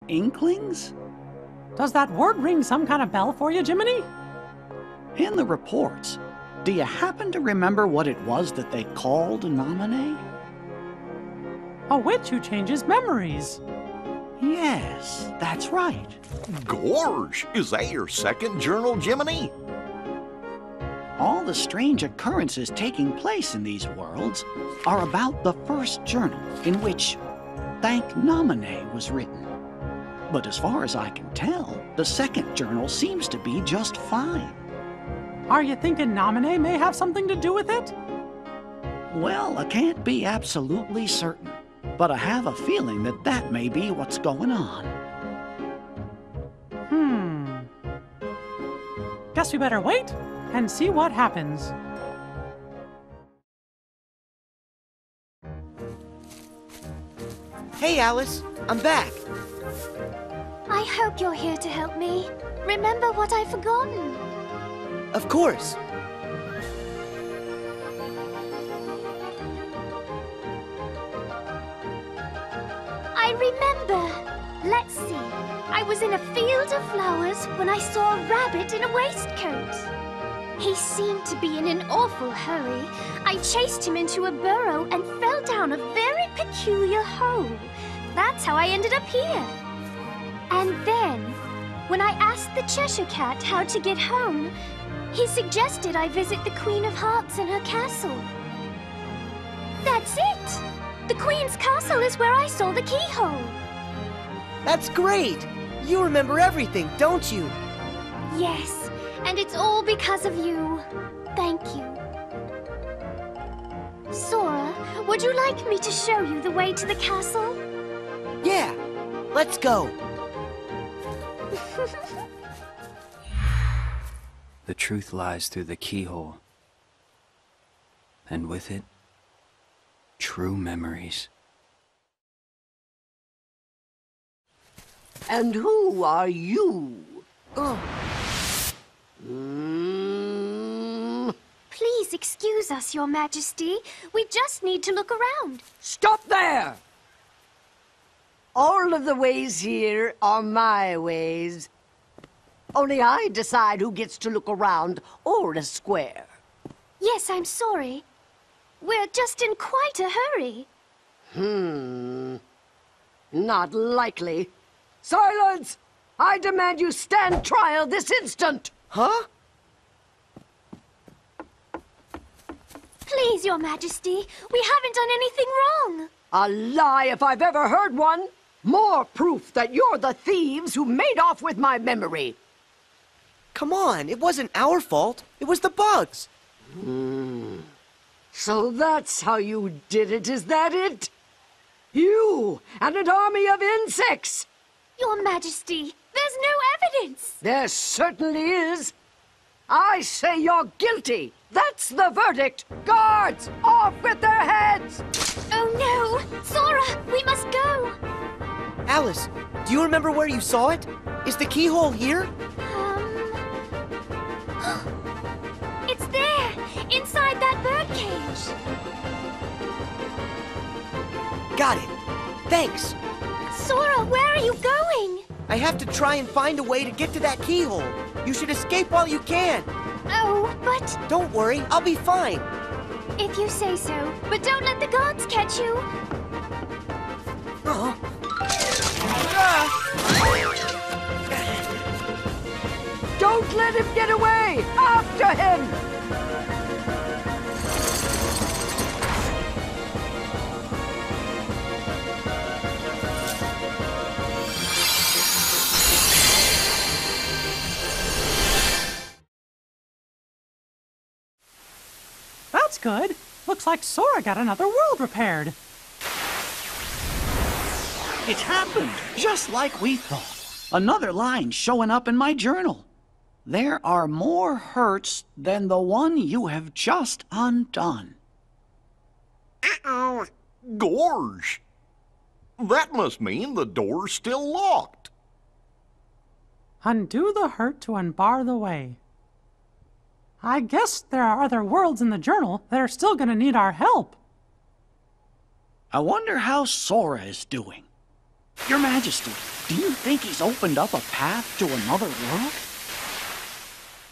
Inklings? Does that word ring some kind of bell for you, Jiminy? In the reports, do you happen to remember what it was that they called Nominee? A witch who changes memories. Yes, that's right. Gorge, is that your second journal, Jiminy? All the strange occurrences taking place in these worlds are about the first journal in which Thank Nominee was written. But as far as I can tell, the second journal seems to be just fine. Are you thinking Nominee may have something to do with it? Well, I can't be absolutely certain, but I have a feeling that that may be what's going on. Guess we better wait and see what happens. Hey, Alice, I'm back. I hope you're here to help me. Remember what I've forgotten. Of course. I remember. Let's see. I was in a field of flowers when I saw a rabbit in a waistcoat. He seemed to be in an awful hurry. I chased him into a burrow and fell down a very peculiar hole. That's how I ended up here. And then, when I asked the Cheshire Cat how to get home, he suggested I visit the Queen of Hearts in her castle. That's it! The Queen's castle is where I saw the keyhole. That's great! You remember everything, don't you? Yes, and it's all because of you. Thank you. Sora, would you like me to show you the way to the castle? Yeah, let's go. The truth lies through the keyhole. And with it, true memories. And who are you? Please excuse us, Your Majesty. We just need to look around. Stop there! All of the ways here are my ways. Only I decide who gets to look around or a square. Yes, I'm sorry. We're just in quite a hurry. Not likely. Silence! I demand you stand trial this instant! Huh? Please, Your Majesty, we haven't done anything wrong. A lie if I've ever heard one! More proof that you're the thieves who made off with my memory! Come on, it wasn't our fault. It was the bugs. So that's how you did it, is that it? You and an army of insects! Your Majesty, there's no evidence. There certainly is. I say you're guilty. That's the verdict. Guards, off with their heads! Oh no! Sora, we must go! Alice, do you remember where you saw it? Is the keyhole here? It's there! Inside that birdcage! Got it. Thanks. Sora, where are you going? I have to try and find a way to get to that keyhole. You should escape while you can. Oh, but... Don't worry, I'll be fine. If you say so, but don't let the guards catch you. Don't let him get away! After him! That's good. Looks like Sora got another world repaired. It's happened, just like we thought. Another line showing up in my journal. There are more hurts than the one you have just undone. Uh-oh. Gorge. That must mean the door's still locked. Undo the hurt to unbar the way. I guess there are other worlds in the journal that are still gonna need our help. I wonder how Sora is doing. Your Majesty, do you think he's opened up a path to another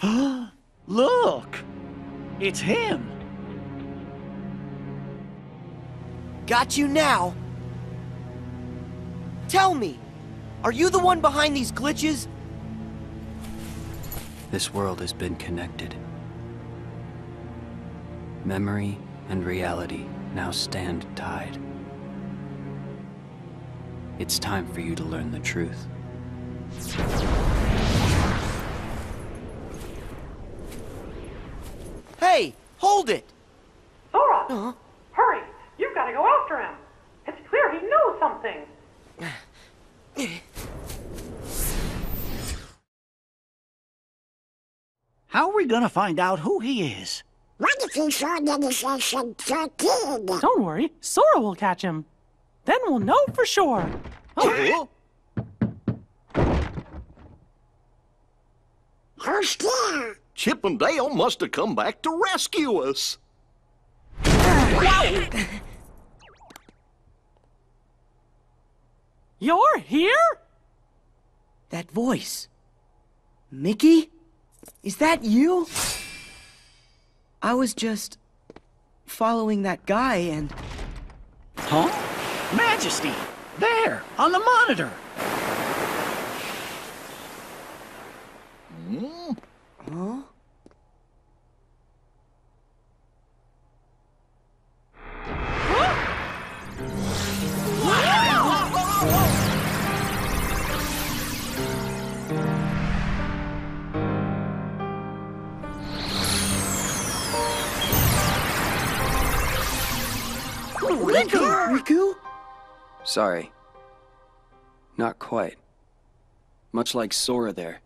world? Look! It's him! Got you now. Tell me, are you the one behind these glitches? This world has been connected. Memory and reality now stand tied. It's time for you to learn the truth. Hey, hold it! Sora! Hurry! You've got to go after him! It's clear he knows something! How are we gonna find out who he is? What if he saw that it's a kid? Don't worry, Sora will catch him. Then we'll know for sure. Oh. Who's there? Chip and Dale must have come back to rescue us. You're here? That voice. Mickey? Is that you? I was just following that guy and... Huh? Majesty! There, on the monitor! Huh? Riku? Sorry. Not quite. Much like Sora there.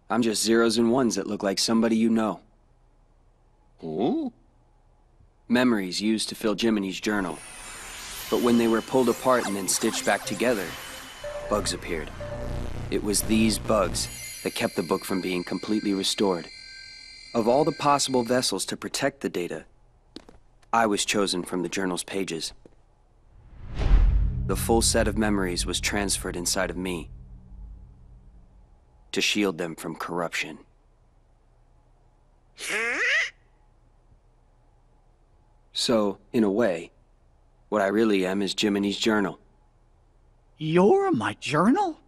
I'm just zeros and ones that look like somebody you know. Huh? Memories used to fill Jiminy's journal. But when they were pulled apart and then stitched back together, bugs appeared. It was these bugs that kept the book from being completely restored. Of all the possible vessels to protect the data, I was chosen from the journal's pages. The full set of memories was transferred inside of me to shield them from corruption. So, in a way, what I really am is Jiminy's journal. You're my journal?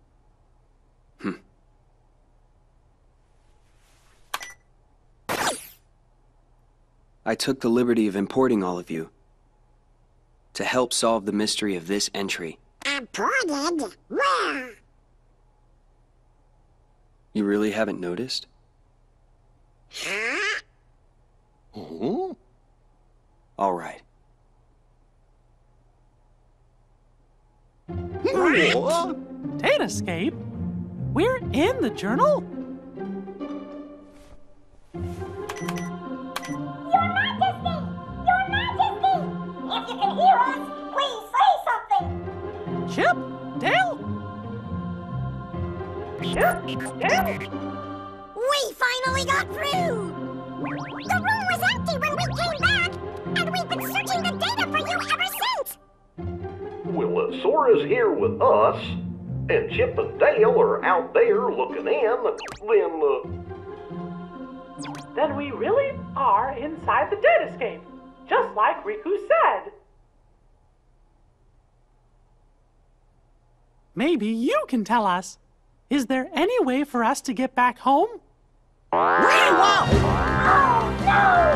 I took the liberty of importing all of you to help solve the mystery of this entry. Imported? Where? You really haven't noticed? Huh? Huh? All right. What? Data-scape? We're in the journal? Your Majesty! Your Majesty! If you can hear us, please say something! Chip? Dale? Chip? Dale? We finally got through! The room was empty when we came back, and we've been searching the data for you ever since! Well, Sora's here with us, and Chip and Dale are out there looking in, Then we really are inside the Data-scape, just like Riku said. Maybe you can tell us. Is there any way for us to get back home? Oh, no!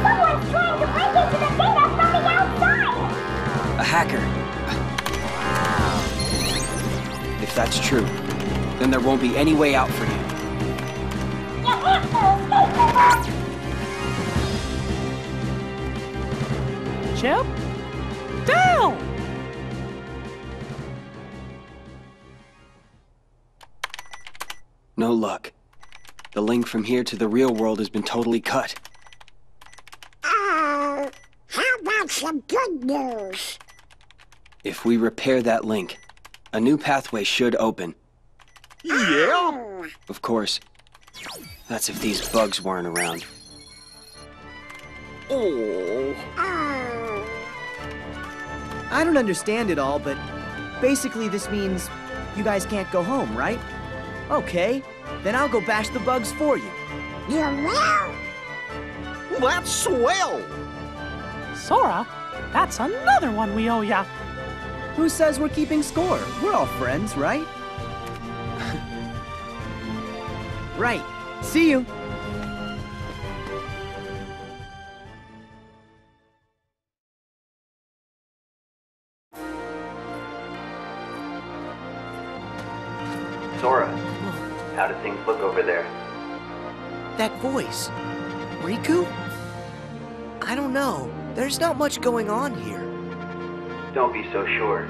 Someone's trying to break into the data from the outside! A hacker. If that's true, then there won't be any way out for you. You have to escape the box! Chip? Dale! No luck. The link from here to the real world has been totally cut. Oh, how about some good news? If we repair that link, a new pathway should open. Yeah? Oh, Of course, that's if these bugs weren't around. Oh. oh. I don't understand it all, but basically this means you guys can't go home, right? Okay, then I'll go bash the bugs for you. You will? That's swell! Sora, that's another one we owe ya. Who says we're keeping score? We're all friends, right? Right. See you. Sora, how do things look over there? That voice. Riku? I don't know. There's not much going on here. Don't be so sure.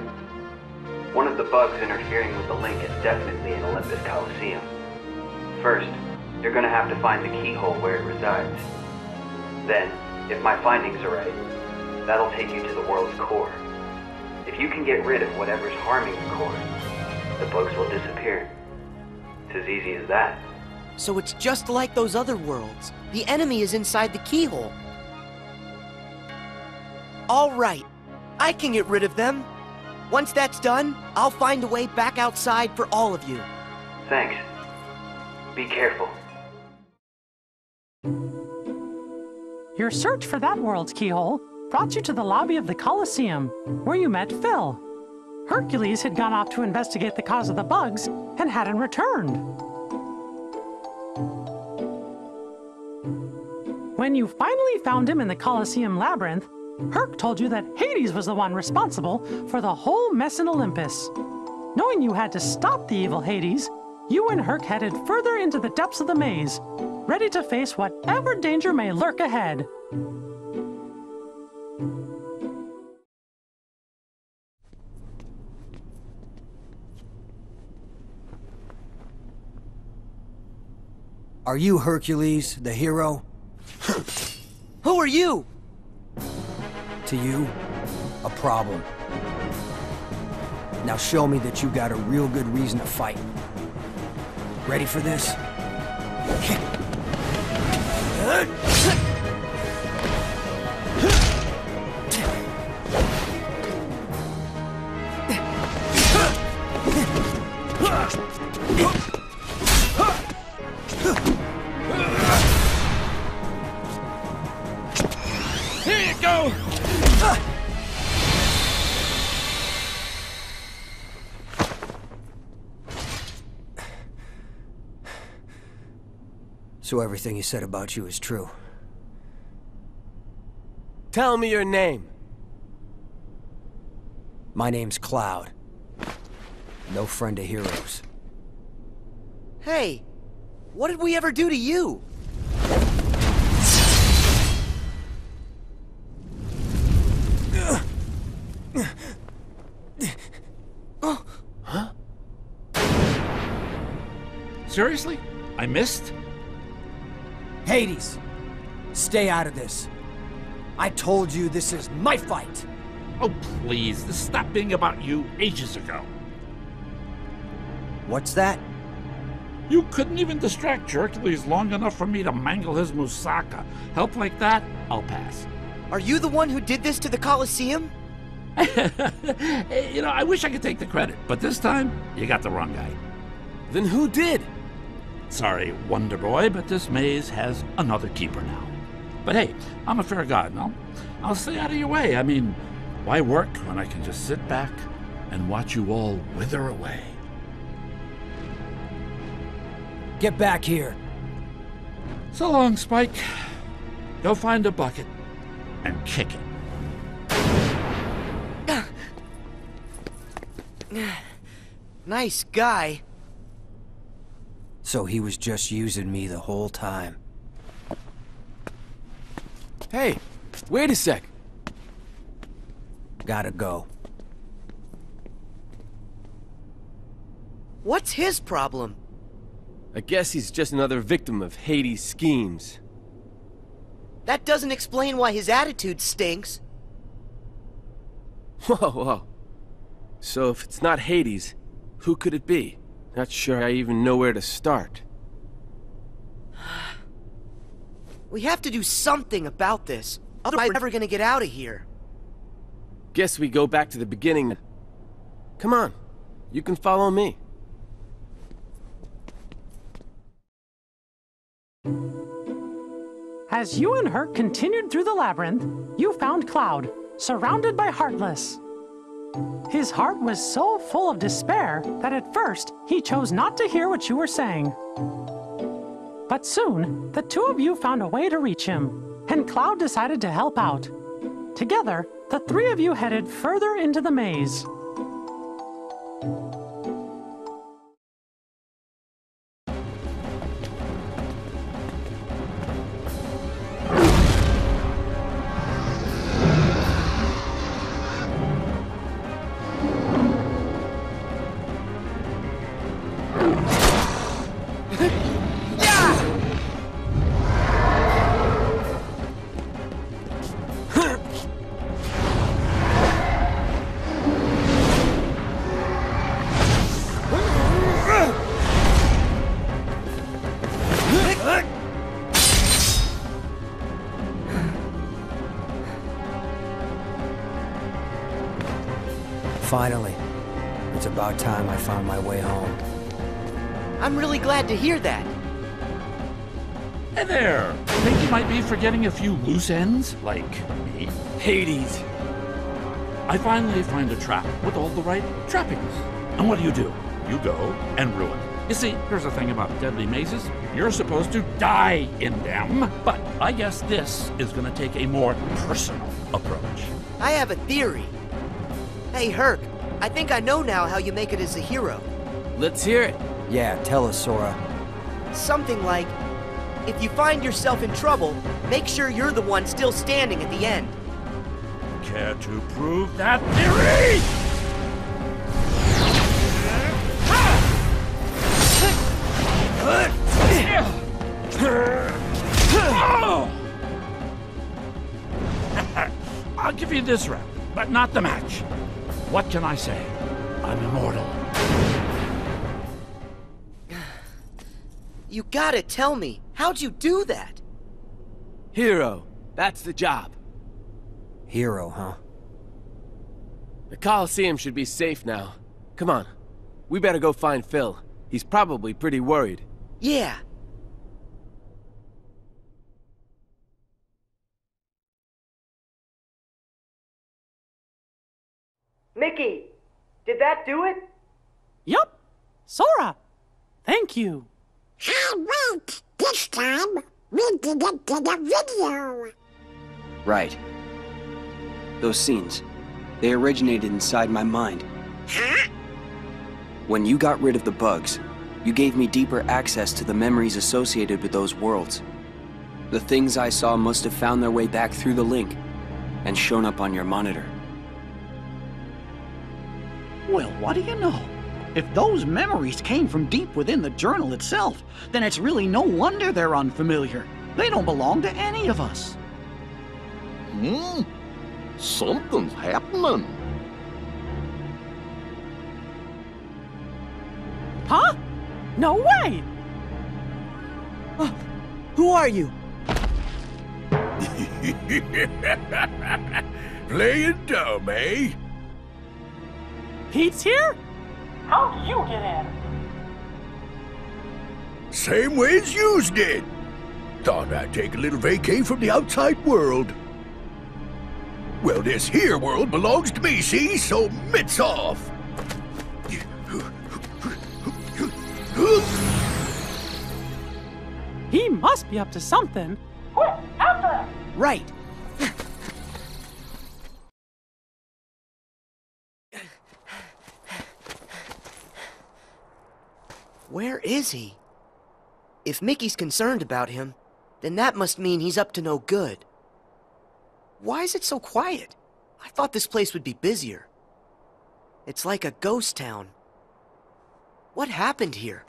One of the bugs interfering with the link is definitely in Olympus Coliseum. First, you're gonna have to find the keyhole where it resides. Then, if my findings are right, that'll take you to the world's core. If you can get rid of whatever's harming the core, the bugs will disappear. It's as easy as that. So it's just like those other worlds. The enemy is inside the keyhole. All right. I can get rid of them. Once that's done, I'll find a way back outside for all of you. Thanks. Be careful. Your search for that world's keyhole brought you to the lobby of the Colosseum, where you met Phil. Hercules had gone off to investigate the cause of the bugs and hadn't returned. When you finally found him in the Colosseum labyrinth, Herc told you that Hades was the one responsible for the whole mess in Olympus. Knowing you had to stop the evil Hades, you and Herc headed further into the depths of the maze, ready to face whatever danger may lurk ahead. Are you Hercules, the hero? Who are you? To you, a problem. Now show me that you got a real good reason to fight. Ready for this? Here you go! So everything he said about you is true. Tell me your name. My name's Cloud. No friend of heroes. Hey, what did we ever do to you? Huh? Seriously? I missed? Hades! Stay out of this. I told you this is my fight! Oh, please, this stopped being about you ages ago. What's that? You couldn't even distract Hercules long enough for me to mangle his moussaka. Help like that, I'll pass. Are you the one who did this to the Colosseum? You know, I wish I could take the credit, but this time, you got the wrong guy. Then who did? Sorry, Wonder Boy, but this maze has another keeper now. But hey, I'm a fair god, no? I'll stay out of your way. I mean, why work when I can just sit back and watch you all wither away? Get back here. So long, Spike. Go find a bucket and kick it. Nice guy. So he was just using me the whole time. Hey, wait a sec. Gotta go. What's his problem? I guess he's just another victim of Hades' schemes. That doesn't explain why his attitude stinks. Whoa, whoa. So if it's not Hades, who could it be? Not sure I even know where to start. We have to do something about this. Otherwise, we're never gonna get out of here. Guess we go back to the beginning. Come on, you can follow me. As you and Herc continued through the labyrinth, you found Cloud, surrounded by Heartless. His heart was so full of despair that at first he chose not to hear what you were saying. But soon, the two of you found a way to reach him, and Cloud decided to help out. Together, the three of you headed further into the maze. Finally. It's about time I found my way home. I'm really glad to hear that. Hey there! Think you might be forgetting a few loose ends? Like me? Hades! I finally find a trap with all the right trappings. And what do? You go and ruin. You see, here's the thing about deadly mazes. You're supposed to die in them. But I guess this is gonna take a more personal approach. I have a theory. Hey, Herc, I think I know now how you make it as a hero. Let's hear it. Yeah, tell us, Sora. Something like, if you find yourself in trouble, make sure you're the one still standing at the end. Care to prove that theory? I'll give you this round, but not the match. What can I say? I'm immortal. You gotta tell me, how'd you do that? Hero, that's the job. Hero, huh? The Coliseum should be safe now. Come on, we better go find Phil. He's probably pretty worried. Yeah. Mickey, did that do it? Yup. Sora, thank you. Hey, wait! This time, we didn't get a video! Right. Those scenes, they originated inside my mind. Huh? When you got rid of the bugs, you gave me deeper access to the memories associated with those worlds. The things I saw must have found their way back through the link and shown up on your monitor. Well, what do you know? If those memories came from deep within the journal itself, then it's really no wonder they're unfamiliar. They don't belong to any of us. Something's happening. Huh? No way! Who are you? Playing dumb, eh? Pete's here? How'd you get in? Same way as yous did. Thought I'd take a little vacay from the outside world. Well, this here world belongs to me, see? So mitts off. He must be up to something. Quick, after him! Right. Where is he? If Mickey's concerned about him, then that must mean he's up to no good. Why is it so quiet? I thought this place would be busier. It's like a ghost town. What happened here?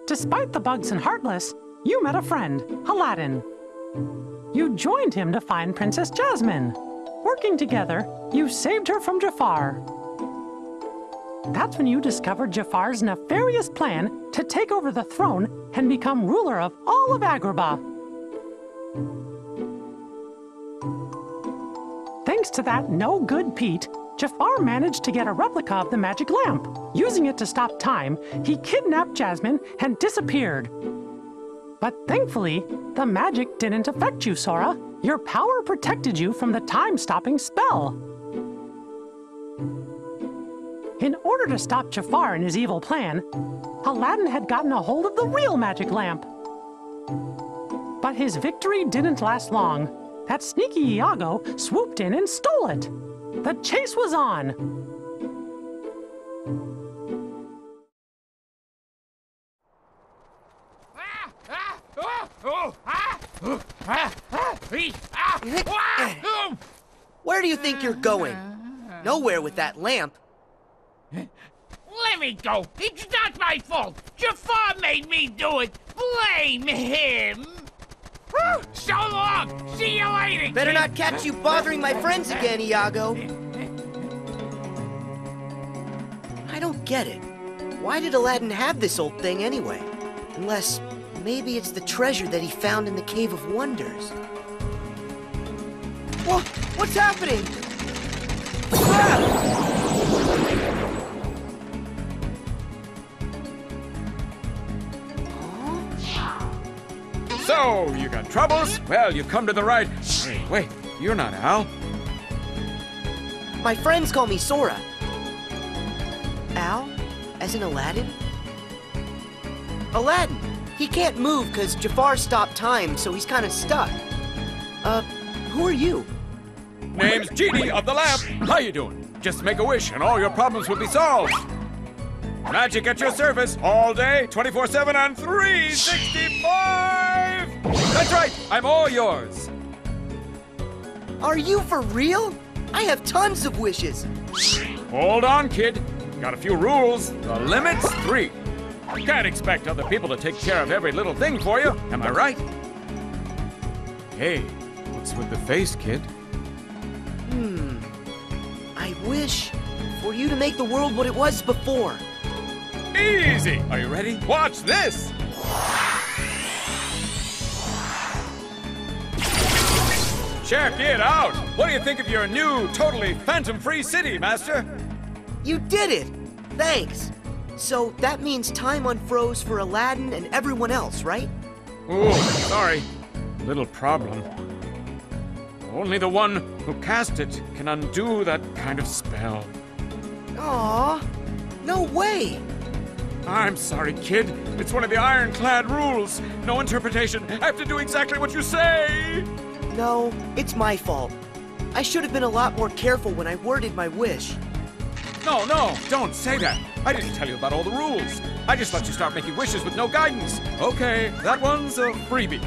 Despite the bugs and Heartless, you met a friend, Aladdin. You joined him to find Princess Jasmine. Working together, you saved her from Jafar. That's when you discovered Jafar's nefarious plan to take over the throne and become ruler of all of Agrabah. Thanks to that no-good Pete, Jafar managed to get a replica of the magic lamp. Using it to stop time, he kidnapped Jasmine and disappeared. But thankfully, the magic didn't affect you, Sora. Your power protected you from the time-stopping spell. In order to stop Jafar in his evil plan, Aladdin had gotten a hold of the real magic lamp. But his victory didn't last long. That sneaky Iago swooped in and stole it. The chase was on. Where do you think you're going? Nowhere with that lamp. Let me go. It's not my fault. Jafar made me do it. Blame him. So long. See you later, Better kid. not catch you bothering my friends again, Iago. I don't get it. Why did Aladdin have this old thing anyway? Unless maybe it's the treasure that he found in the Cave of Wonders. Whoa, what's happening? Ah! So, you got troubles? Well, you've come to the right... Wait, you're not Al. My friends call me Sora. Al? As in Aladdin? Aladdin! He can't move because Jafar stopped time, so he's kind of stuck. Who are you? Name's Genie of the Lamp. How you doing? Just make a wish and all your problems will be solved. Magic at your service all day, 24/7 and 365! That's right, I'm all yours. Are you for real? I have tons of wishes. Hold on, kid. Got a few rules. The limit's 3. Can't expect other people to take care of every little thing for you, am I right? Hey, what's with the face, kid? I wish for you to make the world what it was before. Easy! Are you ready? Watch this! Check it out! What do you think of your new, totally phantom-free city, Master? You did it! Thanks. So that means time unfroze for Aladdin and everyone else, right? Ooh, sorry. Little problem. Only the one who cast it can undo that kind of spell. Aww. No way! I'm sorry, kid. It's one of the ironclad rules. No interpretation. I have to do exactly what you say. No, it's my fault. I should have been a lot more careful when I worded my wish. No, don't say that. I didn't tell you about all the rules. I just let you start making wishes with no guidance. Okay, that one's a freebie.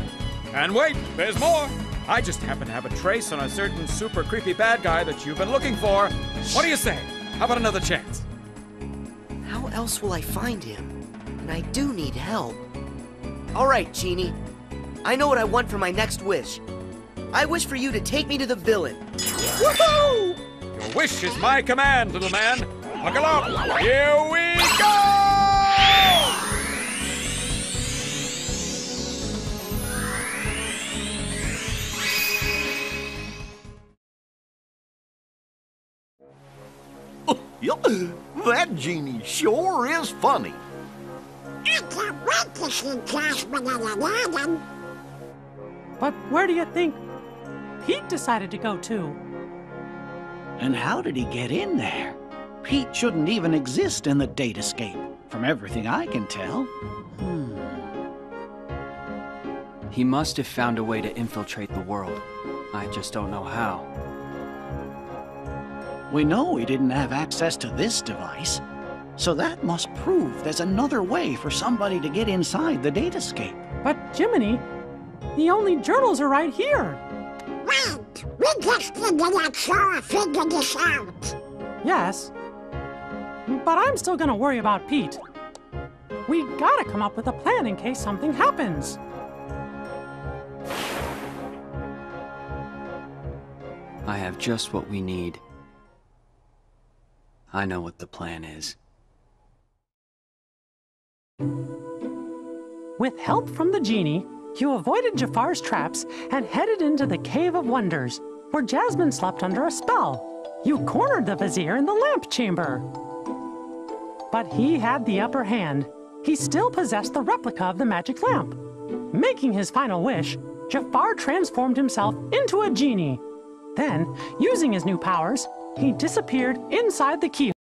And wait, there's more. I just happen to have a trace on a certain super creepy bad guy that you've been looking for. What do you say? How about another chance? How else will I find him? And I do need help. All right, Genie. I know what I want for my next wish. I wish for you to take me to the villain. Woohoo! Your wish is my command, little man. Buckle up. Here we go! Yup, that genie sure is funny. I can't wait to see Jasmine and Aladdin. But where do you think Pete decided to go to? And how did he get in there? Pete shouldn't even exist in the Data-scape, from everything I can tell. He must have found a way to infiltrate the world. I just don't know how. We know he didn't have access to this device, so that must prove there's another way for somebody to get inside the Data-scape. But Jiminy, the only journals are right here. Wait, we just need to let Sora figure this out. Yes, but I'm still gonna worry about Pete. We gotta come up with a plan in case something happens. I have just what we need. I know what the plan is. With help from the genie, You avoided Jafar's traps and headed into the Cave of Wonders, where Jasmine slept under a spell. You cornered the Vizier in the lamp chamber. But he had the upper hand. He still possessed the replica of the magic lamp. Making his final wish, Jafar transformed himself into a genie. Then, using his new powers, he disappeared inside the keyhole.